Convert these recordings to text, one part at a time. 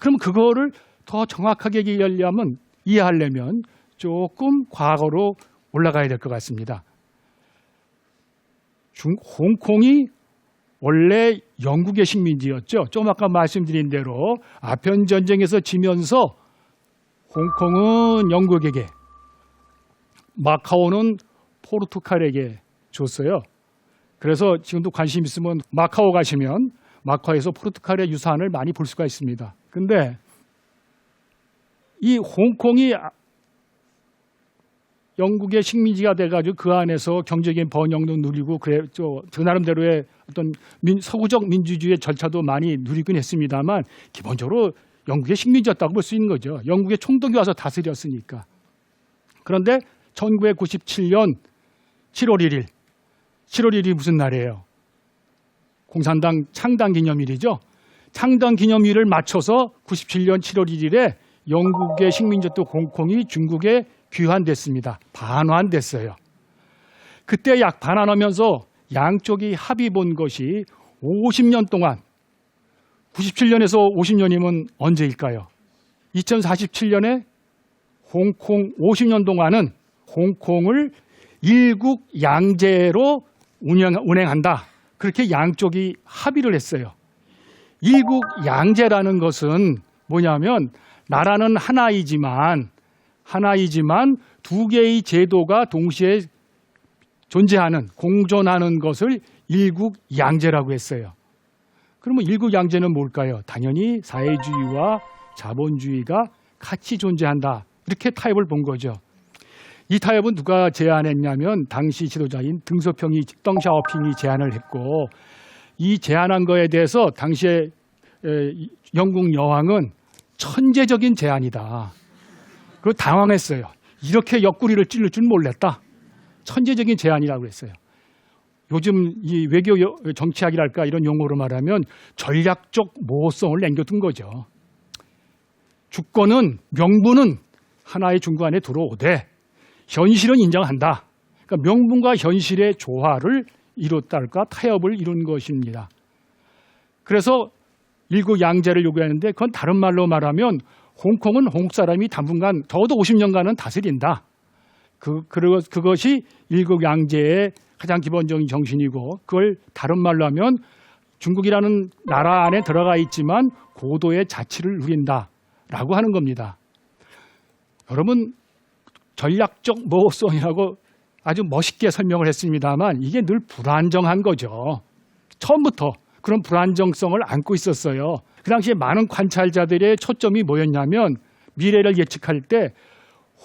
그럼 그거를 더 정확하게 이해하려면 조금 과거로 올라가야 될 것 같습니다. 홍콩이 원래 영국의 식민지였죠. 좀 아까 말씀드린 대로 아편 전쟁에서 지면서 홍콩은 영국에게, 마카오는 포르투갈에게 줬어요. 그래서 지금도 관심 있으면 마카오 가시면 마카오에서 포르투갈의 유산을 많이 볼 수가 있습니다. 근데 이 홍콩이 영국의 식민지가 돼가지고 그 안에서 경제적인 번영도 누리고 그랬죠. 그 나름대로의 어떤 서구적 민주주의의 절차도 많이 누리긴 했습니다만 기본적으로 영국의 식민지였다고 볼 수 있는 거죠. 영국의 총독이 와서 다스렸으니까. 그런데 1997년 7월 1일, 7월 1일이 무슨 날이에요? 공산당 창당 기념일이죠. 창당 기념일을 맞춰서 97년 7월 1일에 영국의 식민지였던 홍콩이 중국에 귀환됐습니다. 반환됐어요. 그때 약 반환하면서 양쪽이 합의 본 것이 50년 동안, 97년에서 50년이면 언제일까요? 2047년에 홍콩 50년 동안은 홍콩을 일국 양제로 운행한다. 그렇게 양쪽이 합의를 했어요. 일국 양제라는 것은 뭐냐면 나라는 하나이지만 두 개의 제도가 동시에 존재하는, 공존하는 것을 일국 양제라고 했어요. 그러면 일국 양제는 뭘까요? 당연히 사회주의와 자본주의가 같이 존재한다. 이렇게 타협을 본 거죠. 이 타협은 누가 제안했냐면 당시 지도자인 덩샤오핑이 제안을 했고, 이 제안한 거에 대해서 당시에 영국 여왕은 천재적인 제안이다. 그거 당황했어요. 이렇게 옆구리를 찔릴 줄 몰랐다. 천재적인 제안이라고 했어요. 요즘 이 외교 정치학이랄까 이런 용어로 말하면 전략적 모호성을 남겨둔 거죠. 주권은, 명분은 하나의 중국 안에 들어오되 현실은 인정한다. 그러니까 명분과 현실의 조화를 이뤘달까, 타협을 이룬 것입니다. 그래서 일국 양제를 요구했는데 그건 다른 말로 말하면 홍콩은 홍콩 사람이 당분간 적어도 50년간은 다스린다. 그것이 일국 양제의 가장 기본적인 정신이고, 그걸 다른 말로 하면 중국이라는 나라 안에 들어가 있지만 고도의 자치를 누린다라고 하는 겁니다. 여러분, 전략적 모호성이라고 아주 멋있게 설명을 했습니다만 이게 늘 불안정한 거죠. 처음부터 그런 불안정성을 안고 있었어요. 그 당시에 많은 관찰자들의 초점이 뭐였냐면 미래를 예측할 때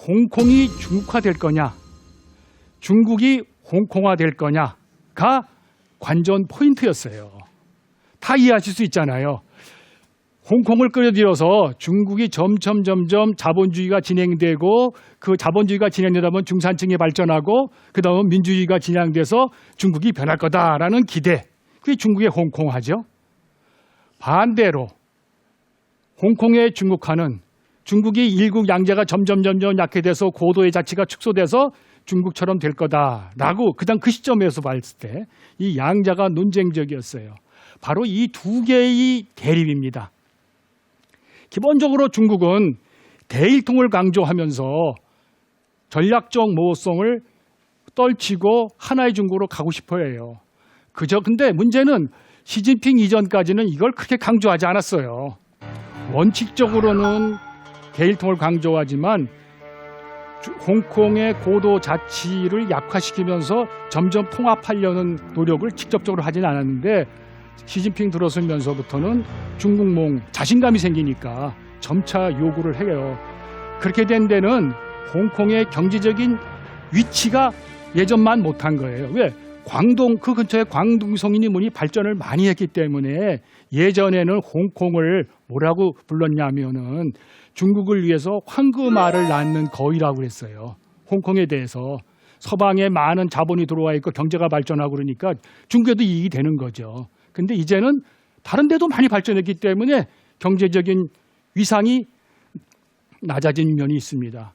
홍콩이 중국화될 거냐, 중국이 홍콩화될 거냐가 관전 포인트였어요. 다 이해하실 수 있잖아요. 홍콩을 끌어들여서 중국이 점점 자본주의가 진행되고, 그 자본주의가 진행되다 보면 중산층이 발전하고 그다음 민주주의가 진행돼서 중국이 변할 거다라는 기대. 그게 중국의 홍콩화죠. 반대로 홍콩의 중국화는 중국이 일국 양제가 점점 약해져서 고도의 자치가 축소돼서 중국처럼 될 거다라고 그 시점에서 봤을 때 이 양자가 논쟁적이었어요. 바로 이 두 개의 대립입니다. 기본적으로 중국은 대일통을 강조하면서 전략적 모호성을 떨치고 하나의 중국으로 가고 싶어 해요. 근데 문제는 시진핑 이전까지는 이걸 그렇게 강조하지 않았어요. 원칙적으로는 대일통을 강조하지만 홍콩의 고도 자치를 약화시키면서 점점 통합하려는 노력을 직접적으로 하진 않았는데, 시진핑 들어서면서부터는 중국몽, 자신감이 생기니까 점차 요구를 해요. 그렇게 된 데는 홍콩의 경제적인 위치가 예전만 못한 거예요. 왜? 그 근처에 광둥성이니 뭐니 발전을 많이 했기 때문에 예전에는 홍콩을 뭐라고 불렀냐면은 중국을 위해서 황금알을 낳는 거위라고 그랬어요. 홍콩에 대해서 서방에 많은 자본이 들어와 있고 경제가 발전하고 그러니까 중국에도 이익이 되는 거죠. 근데 이제는 다른 데도 많이 발전했기 때문에 경제적인 위상이 낮아진 면이 있습니다.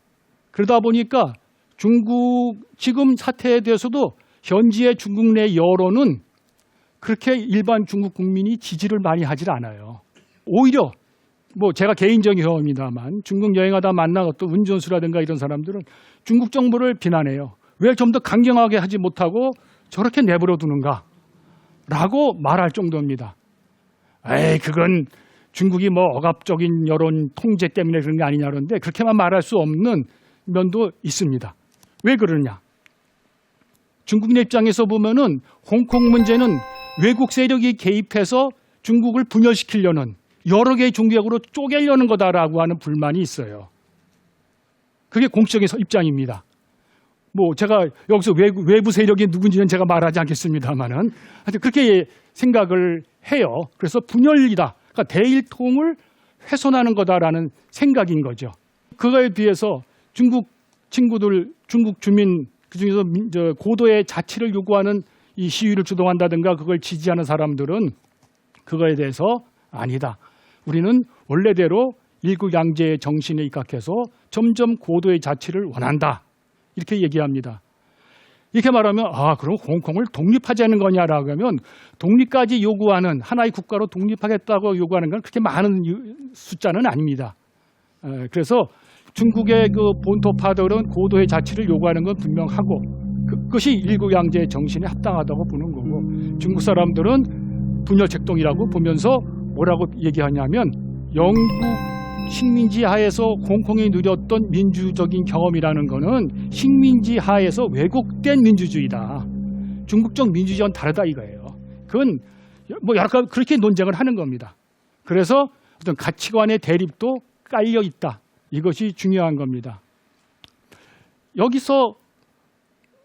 그러다 보니까 중국 지금 사태에 대해서도 현지의 중국 내 여론은 그렇게 일반 중국 국민이 지지를 많이 하질 않아요. 오히려 뭐 제가 개인적인 경험입니다만 중국 여행하다 만난 어떤 운전수라든가 이런 사람들은 중국 정부를 비난해요. 왜 좀 더 강경하게 하지 못하고 저렇게 내버려 두는가? 라고 말할 정도입니다. 에이, 그건 중국이 뭐 억압적인 여론 통제 때문에 그런 게 아니냐 그러는데 그렇게만 말할 수 없는 면도 있습니다. 왜 그러냐? 중국인의 입장에서 보면은 홍콩 문제는 외국 세력이 개입해서 중국을 분열시키려는 여러 개의 중국으로 쪼개려는 거다라고 하는 불만이 있어요. 그게 공식적인 입장입니다. 뭐 제가 여기서 외부 세력이 누군지는 제가 말하지 않겠습니다만은 하여튼 그렇게 생각을 해요. 그래서 분열이다. 그러니까 대일통을 훼손하는 거다라는 생각인 거죠. 그거에 비해서 중국 친구들, 중국 주민 그중에서 고도의 자치를 요구하는 이 시위를 주동한다든가 그걸 지지하는 사람들은 그거에 대해서 아니다. 우리는 원래대로 일국양제의 정신에 입각해서 점점 고도의 자치를 원한다. 이렇게 얘기합니다. 이렇게 말하면 그럼 홍콩을 독립하자는 거냐라고 하면 독립까지 요구하는 하나의 국가로 독립하겠다고 요구하는 건 그렇게 많은 숫자는 아닙니다. 그래서 중국의 그 본토파들은 고도의 자치를 요구하는 건 분명하고 그것이 일국양제의 정신에 합당하다고 보는 거고 중국 사람들은 분열책동이라고 보면서 뭐라고 얘기하냐면 영국 식민지 하에서 홍콩이 누렸던 민주적인 경험이라는 거는 식민지 하에서 왜곡된 민주주의다. 중국적 민주주의와는 다르다 이거예요. 그건 뭐 여러 가지 그렇게 논쟁을 하는 겁니다. 그래서 어떤 가치관의 대립도 깔려 있다. 이것이 중요한 겁니다. 여기서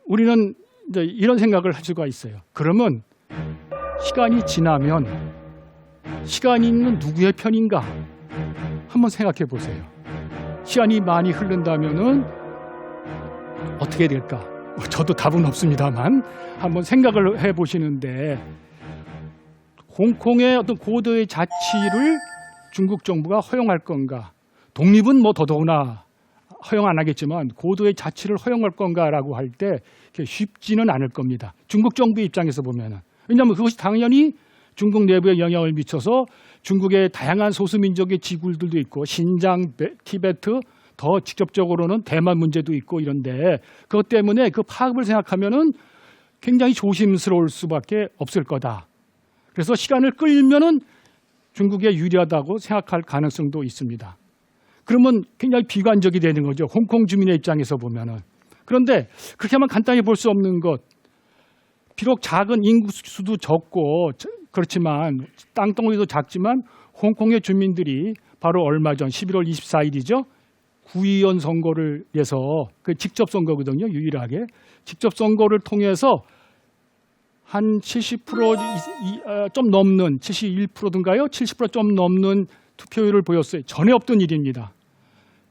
우리는 이제 이런 생각을 할 수가 있어요. 그러면 시간이 지나면 시간이 있는 누구의 편인가? 한번 생각해 보세요. 시간이 많이 흐른다면은 어떻게 될까? 저도 답은 없습니다만 한번 생각을 해 보시는데 홍콩의 어떤 고도의 자치를 중국 정부가 허용할 건가? 독립은 뭐 더더구나 허용 안 하겠지만 고도의 자치를 허용할 건가라고 할 때 쉽지는 않을 겁니다. 중국 정부의 입장에서 보면은. 왜냐하면 그것이 당연히 중국 내부에 영향을 미쳐서 중국의 다양한 소수민족의 지구들도 있고 신장, 티베트, 더 직접적으로는 대만 문제도 있고 이런데 그것 때문에 그 파급을 생각하면은 굉장히 조심스러울 수밖에 없을 거다. 그래서 시간을 끌면은 중국에 유리하다고 생각할 가능성도 있습니다. 그러면 굉장히 비관적이 되는 거죠. 홍콩 주민의 입장에서 보면은. 그런데 그렇게만 간단히 볼 수 없는 것. 비록 작은 인구수도 적고 그렇지만 땅덩어리도 작지만 홍콩의 주민들이 바로 얼마 전 11월 24일이죠. 구의원 선거를 해서 그 직접 선거거든요. 유일하게. 직접 선거를 통해서 한 70% 좀 넘는 71%든가요? 70% 좀 넘는 투표율을 보였어요. 전에 없던 일입니다.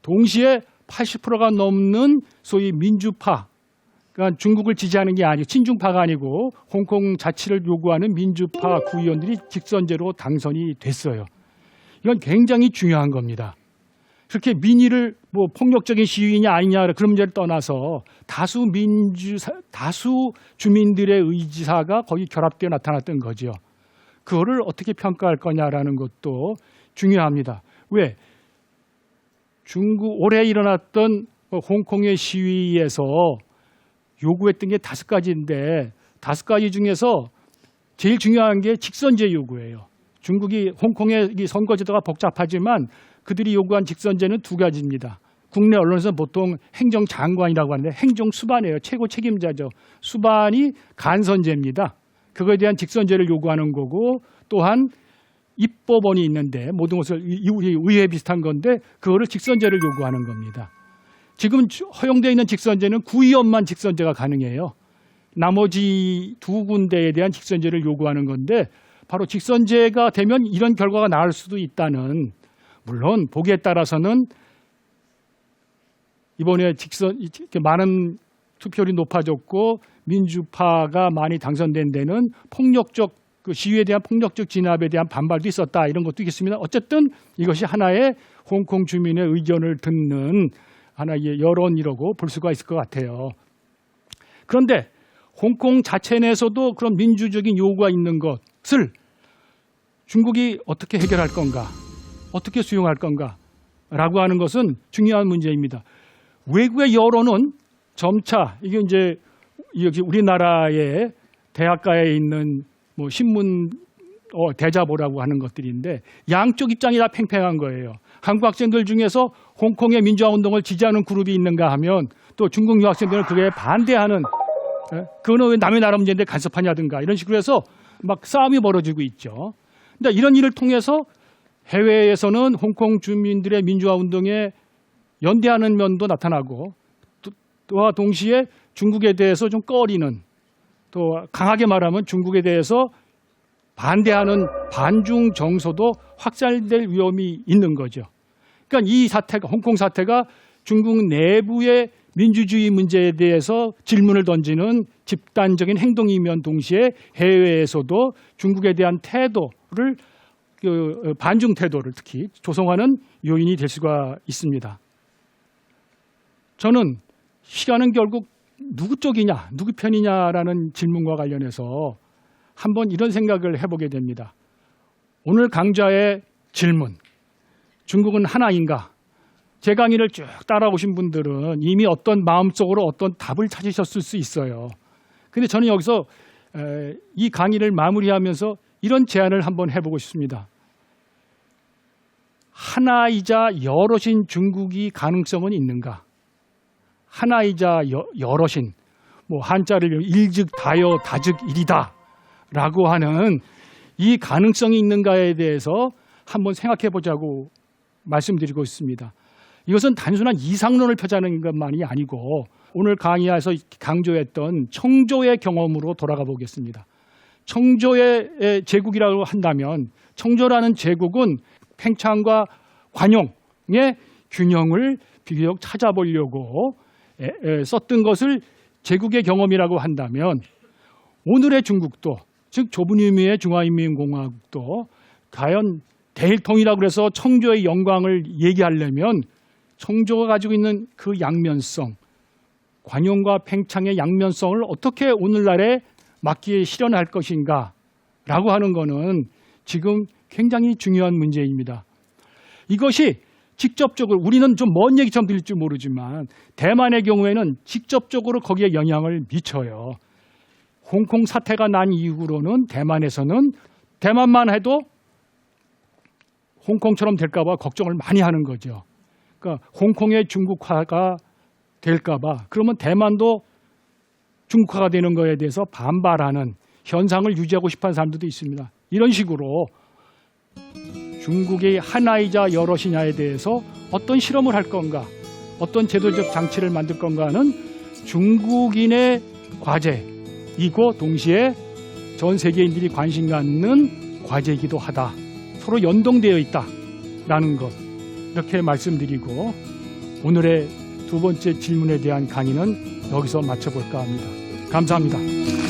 동시에 80%가 넘는 소위 민주파, 그러니까 중국을 지지하는 게 아니고 친중파가 아니고 홍콩 자치를 요구하는 민주파 구의원들이 직선제로 당선이 됐어요. 이건 굉장히 중요한 겁니다. 그렇게 민의를 뭐 폭력적인 시위냐 아니냐 그런 문제를 떠나서 다수 주민들의 의지사가 거기 결합되어 나타났던 거죠. 그거를 어떻게 평가할 거냐라는 것도 중요합니다. 왜? 올해 일어났던 홍콩의 시위에서 요구했던 게 5가지인데 5가지 중에서 제일 중요한 게 직선제 요구예요. 중국이 홍콩의 선거제도가 복잡하지만 그들이 요구한 직선제는 2가지입니다. 국내 언론에서는 보통 행정장관이라고 하는데 행정수반이에요. 최고 책임자죠. 수반이 간선제입니다. 그거에 대한 직선제를 요구하는 거고 또한 입법원이 있는데 모든 것을 의회 비슷한 건데 그거를 직선제를 요구하는 겁니다. 지금 허용되어 있는 직선제는 구의원만 직선제가 가능해요. 나머지 2군데에 대한 직선제를 요구하는 건데 바로 직선제가 되면 이런 결과가 나올 수도 있다는, 물론 보기에 따라서는 이번에 많은 투표율이 높아졌고 민주파가 많이 당선된 데는 폭력적 시위에 대한 폭력적 진압에 대한 반발도 있었다, 이런 것도 있겠습니다. 어쨌든 이것이 하나의 홍콩 주민의 의견을 듣는 하나의 여론이라고 볼 수가 있을 것 같아요. 그런데 홍콩 자체 내에서도 그런 민주적인 요구가 있는 것을 중국이 어떻게 해결할 건가? 어떻게 수용할 건가라고 하는 것은 중요한 문제입니다. 외국의 여론은 점차 이게 이제 여기 우리나라의 대학가에 있는 뭐 신문 대자보라고 하는 것들인데 양쪽 입장이 다 팽팽한 거예요. 한국 학생들 중에서 홍콩의 민주화 운동을 지지하는 그룹이 있는가 하면 또 중국 유학생들은 그에 반대하는 그거는 왜 남의 나라 문제인데 간섭하냐든가 이런 식으로 해서 막 싸움이 벌어지고 있죠. 근데 이런 일을 통해서 해외에서는 홍콩 주민들의 민주화 운동에 연대하는 면도 나타나고 또와 동시에 중국에 대해서 좀 꺼리는 또 강하게 말하면 중국에 대해서 반대하는 반중 정서도 확산될 위험이 있는 거죠. 그러니까 이 사태가 홍콩 사태가 중국 내부의 민주주의 문제에 대해서 질문을 던지는 집단적인 행동이면 동시에 해외에서도 중국에 대한 태도를 반중 태도를 특히 조성하는 요인이 될 수가 있습니다. 저는 시간은 결국 누구 쪽이냐, 누구 편이냐라는 질문과 관련해서 한번 이런 생각을 해보게 됩니다. 오늘 강좌의 질문, 중국은 하나인가? 제 강의를 쭉 따라오신 분들은 이미 어떤 마음속으로 어떤 답을 찾으셨을 수 있어요. 근데 저는 여기서 이 강의를 마무리하면서 이런 제안을 한번 해보고 싶습니다. 하나이자 여럿인 중국이 가능성은 있는가? 하나이자 여럿인, 뭐 한자를 일즉 다여 다즉 일이다 라고 하는 이 가능성이 있는가에 대해서 한번 생각해 보자고 말씀드리고 있습니다. 이것은 단순한 이상론을 펴자는 것만이 아니고 오늘 강의에서 강조했던 청조의 경험으로 돌아가 보겠습니다. 청조의 제국이라고 한다면 청조라는 제국은 팽창과 관용의 균형을 비교적 찾아보려고 썼던 것을 제국의 경험이라고 한다면 오늘의 중국도 즉 좁은 의미의 중화인민공화국도 과연 대일통이라고 해서 청조의 영광을 얘기하려면 청조가 가지고 있는 그 양면성, 관용과 팽창의 양면성을 어떻게 오늘날에 맞게 실현할 것인가라고 하는 것은 지금 굉장히 중요한 문제입니다. 이것이 직접적으로 우리는 좀 먼 얘기처럼 들릴지 모르지만 대만의 경우에는 직접적으로 거기에 영향을 미쳐요. 홍콩 사태가 난 이후로는 대만에서는 대만만 해도 홍콩처럼 될까 봐 걱정을 많이 하는 거죠. 그러니까 홍콩의 중국화가 될까 봐 그러면 대만도 중국화가 되는 거에 대해서 반발하는 현상을 유지하고 싶어하는 사람들도 있습니다. 이런 식으로 중국이 하나이자 여럿이냐에 대해서 어떤 실험을 할 건가, 어떤 제도적 장치를 만들 건가는 중국인의 과제이고 동시에 전 세계인들이 관심 갖는 과제이기도 하다. 서로 연동되어 있다라는 것 이렇게 말씀드리고 오늘의 두 번째 질문에 대한 강의는 여기서 마쳐볼까 합니다. 감사합니다.